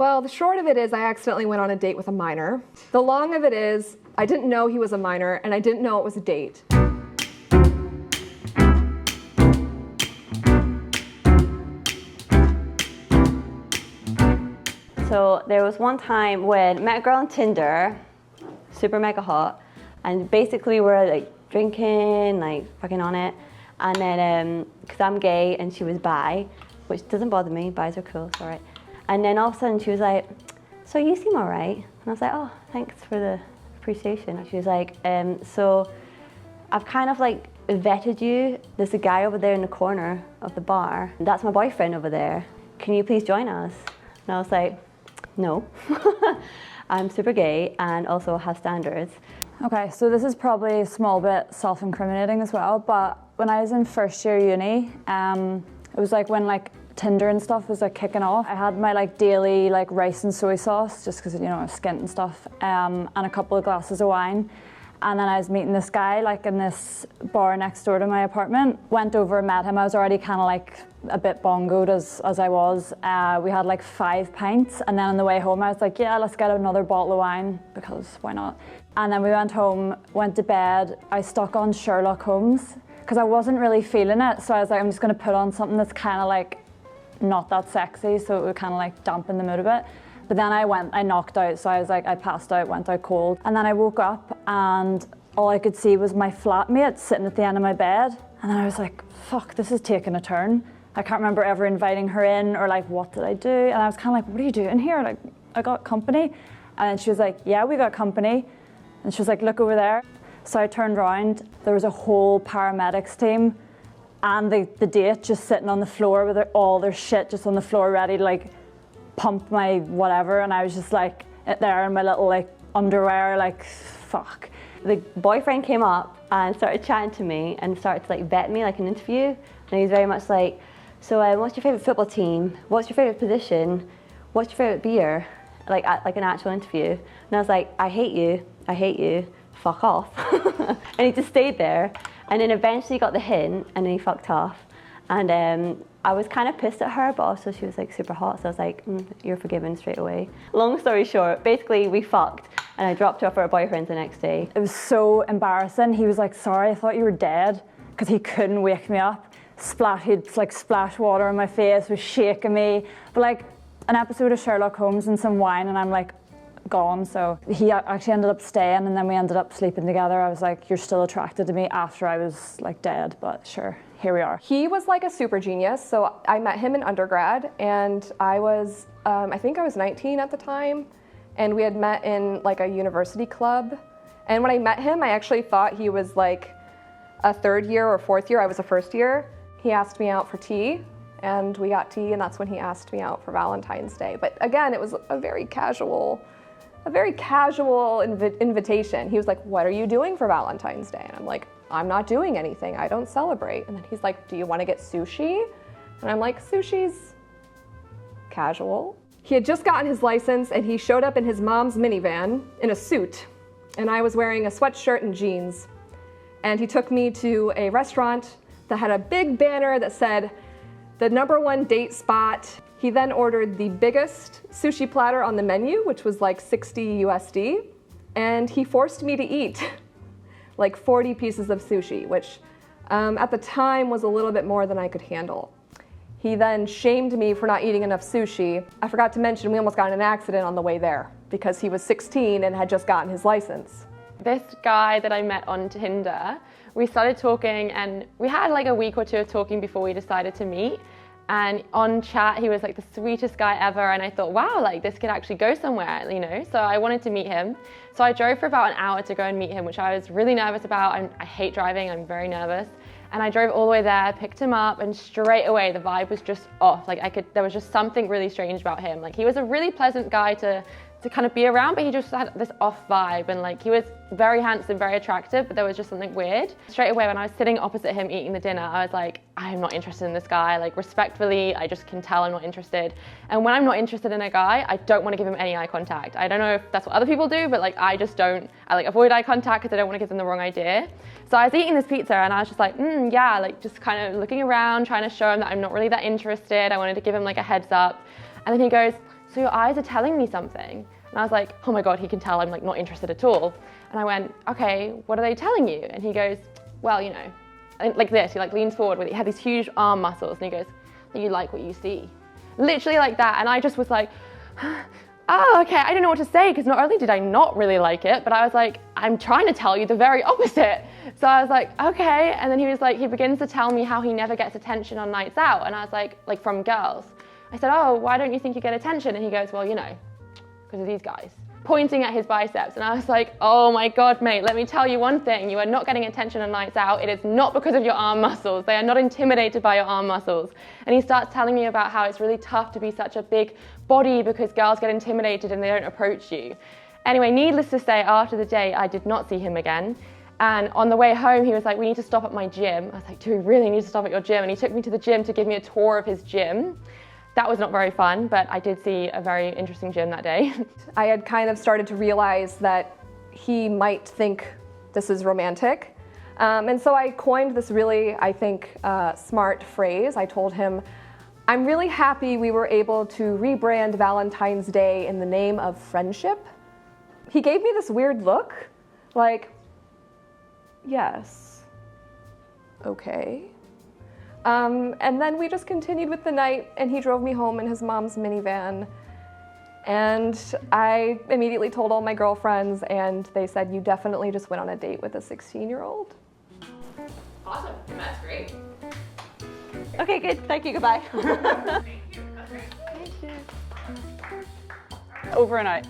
Well, the short of it is I accidentally went on a date with a minor. The long of it is I didn't know he was a minor and I didn't know it was a date. So there was one time when met a girl on Tinder, super mega hot, and basically we're like drinking, like fucking on it, and then because I'm gay and she was bi, which doesn't bother me, bis are cool, it's alright. And then all of a sudden she was like, so you seem alright. And I was like, oh, thanks for the appreciation. And she was like, so I've kind of like vetted you. There's a guy over there in the corner of the bar. That's my boyfriend over there. Can you please join us? And I was like, no. I'm super gay and also have standards. Okay, so this is probably a small bit self-incriminating as well, but when I was in first year uni, it was like when like Tinder and stuff was like kicking off. I had my like daily like rice and soy sauce just because, you know, I was skint and stuff, and a couple of glasses of wine. And then I was meeting this guy like in this bar next door to my apartment. Went over and met him. I was already kind of like a bit bongoed as I was. We had like 5 pints, and then on the way home I was like, yeah, let's get another bottle of wine because why not? And then we went home, went to bed. I stuck on Sherlock Holmes because I wasn't really feeling it. So I was like, I'm just gonna put on something that's kind of like not that sexy, so it would kind of like dampen the mood a bit. But then I knocked out, so I was like, I passed out, went out cold. And then I woke up and all I could see was my flatmate sitting at the end of my bed. And then I was like, fuck, this is taking a turn. I can't remember ever inviting her in or like, what did I do? And I was kind of like, what are you doing here? Like, I got company. And then she was like, yeah, we got company. And she was like, look over there. So I turned around, there was a whole paramedics team and the date just sitting on the floor with all their shit just on the floor ready to like pump my whatever, and I was just like there in my little like underwear, like fuck. The boyfriend came up and started chatting to me and started to like vet me like an interview, and he was very much like, so what's your favourite football team? What's your favourite position? What's your favourite beer? Like an actual interview. And I was like, I hate you, fuck off. And he just stayed there, and then eventually got the hint and then he fucked off. And I was kind of pissed at her, but also she was like super hot, so I was like, you're forgiven straight away. Long story short, basically we fucked and I dropped her off at her boyfriend's the next day. It was so embarrassing. He was like, sorry, I thought you were dead, because he couldn't wake me up. He'd like splash water on my face, was shaking me. But like an episode of Sherlock Holmes and some wine and I'm like gone. So he actually ended up staying and then we ended up sleeping together. I was like, you're still attracted to me after I was like dead, but sure. Here we are. He was like a super genius. So I met him in undergrad and I was, I think I was 19 at the time, and we had met in like a university club. And when I met him, I actually thought he was like a 3rd year or 4th year. I was a 1st year. He asked me out for tea and we got tea, and that's when he asked me out for Valentine's Day. But again, it was a very casual invitation. He was like, what are you doing for Valentine's Day? And I'm like, I'm not doing anything, I don't celebrate. And then he's like, do you want to get sushi? And I'm like, sushi's casual. He had just gotten his license and he showed up in his mom's minivan in a suit, and I was wearing a sweatshirt and jeans. And he took me to a restaurant that had a big banner that said, the #1 date spot. He then ordered the biggest sushi platter on the menu, which was like 60 USD, and he forced me to eat like 40 pieces of sushi, which at the time was a little bit more than I could handle. He then shamed me for not eating enough sushi. I forgot to mention we almost got in an accident on the way there because he was 16 and had just gotten his license. This guy that I met on Tinder, we started talking and we had like a week or 2 of talking before we decided to meet. And on chat, he was like the sweetest guy ever. And I thought, wow, like this could actually go somewhere, you know? So I wanted to meet him. So I drove for about an hour to go and meet him, which I was really nervous about. I hate driving, I'm very nervous. And I drove all the way there, picked him up, and straight away the vibe was just off. Like there was just something really strange about him. Like he was a really pleasant guy to kind of be around, but he just had this off vibe, and like he was very handsome, very attractive, but there was just something weird. Straight away when I was sitting opposite him eating the dinner, I was like, I'm not interested in this guy. Like respectfully, I just can tell I'm not interested. And when I'm not interested in a guy, I don't want to give him any eye contact. I don't know if that's what other people do, but like I just don't. I like avoid eye contact because I don't want to give them the wrong idea. So I was eating this pizza and I was just like, yeah, like just kind of looking around, trying to show him that I'm not really that interested. I wanted to give him like a heads up. And then he goes, so your eyes are telling me something. And I was like, oh my God, he can tell I'm like not interested at all. And I went, okay, what are they telling you? And he goes, well, you know, and like this, he like leans forward with, he had these huge arm muscles, and he goes, you like what you see. Literally like that. And I just was like, oh, okay, I didn't know what to say, because not only did I not really like it, but I was like, I'm trying to tell you the very opposite. So I was like, okay. And then he was like, he begins to tell me how he never gets attention on nights out. And I was like from girls. I said, oh, why don't you think you get attention? And he goes, well, you know, because of these guys. Pointing at his biceps. And I was like, oh my God, mate, let me tell you one thing. You are not getting attention on nights out. It is not because of your arm muscles. They are not intimidated by your arm muscles. And he starts telling me about how it's really tough to be such a big body because girls get intimidated and they don't approach you. Anyway, needless to say, after the day, I did not see him again. And on the way home, he was like, we need to stop at my gym. I was like, do we really need to stop at your gym? And he took me to the gym to give me a tour of his gym. That was not very fun, but I did see a very interesting gym that day. I had kind of started to realize that he might think this is romantic. And so I coined this really, I think, smart phrase. I told him, I'm really happy we were able to rebrand Valentine's Day in the name of friendship. He gave me this weird look, like, yes, okay. And then we just continued with the night, and he drove me home in his mom's minivan. And I immediately told all my girlfriends, and they said, you definitely just went on a date with a 16-year-old. Awesome, that's great. Okay, good, thank you, goodbye. Thank you. Over and out.